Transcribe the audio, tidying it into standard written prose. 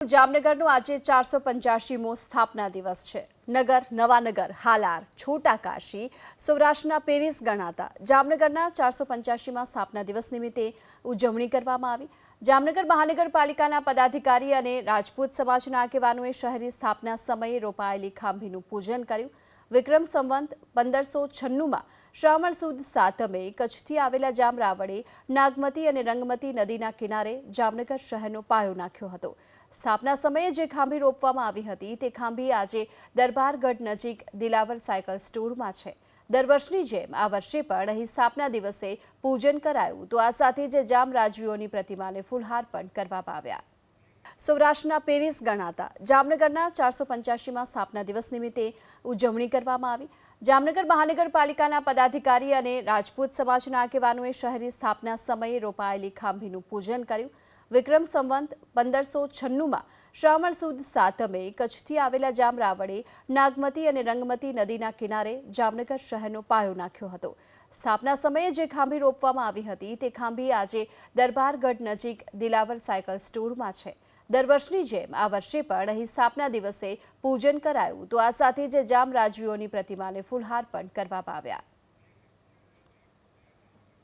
જામનગરનો આજે 485મો સ્થાપના દિવસ છે। નગર, નવાનગર, હાલાર, છોટા કાશી સૌરાષ્ટ્રના પેરિસ ગણાતા જામનગરના 485મા સ્થાપના દિવસ નિમિત્તે ઉજવણી કરવામાં આવી। જામનગર મહાનગરપાલિકાના પદાધિકારી અને રાજપૂત સમાજના આગેવાનોએ શહેરી સ્થાપના સમયે રોપાયેલી ખાંભીનું પૂજન કર્યું। વિક્રમ સંવંત 1596માં શ્રાવણ સુદ સાતમે કચ્છથી આવેલા જામરાવળે નાગમતી અને રંગમતી નદીના કિનારે જામનગર શહેરનો પાયો નાખ્યો હતો। સ્થાપના સમયે જે ખાંભી રોપવામાં આવી હતી તે ખાંભી આજે દરબારગઢ નજીક દિલાવર સાયકલ સ્ટોરમાં છે। દર વર્ષની જેમ આ વર્ષે પણ અહીં સ્થાપના દિવસે પૂજન કરાયું તો આ સાથે જ જામ રાજવીઓની પ્રતિમાને ફૂલહાર પણ કરવામાં આવ્યા। સૌરાષ્ટ્રના પેરિસ ગણાતા જામનગરના 485મા સ્થાપના દિવસ નિમિત્તે ઉજવણી કરવામાં આવી। જામનગર મહાનગરપાલિકાના પદાધિકારી અને રાજપૂત સમાજના આગેવાનોએ શહેરી સ્થાપના સમયે રોપાયેલી ખાંભીનું પૂજન કર્યું। વિક્રમ સંવંત 1596માં શ્રાવણ સુદ સાતમે કચ્છથી આવેલા જામરાવળે નાગમતી અને રંગમતી નદીના કિનારે જામનગર શહેરનો પાયો નાખ્યો હતો। સ્થાપના સમયે જે ખાંભી રોપવામાં આવી હતી તે ખાંભી આજે દરબારગઢ નજીક દિલાવર સાયકલ સ્ટોરમાં છે। દર વર્ષની જેમ આ વર્ષે પણ અહીં સ્થાપના દિવસે પૂજન કરાયું તો આ સાથે જ જામ રાજવીઓની પ્રતિમાને ફૂલહાર પણ કરવામાં આવ્યા।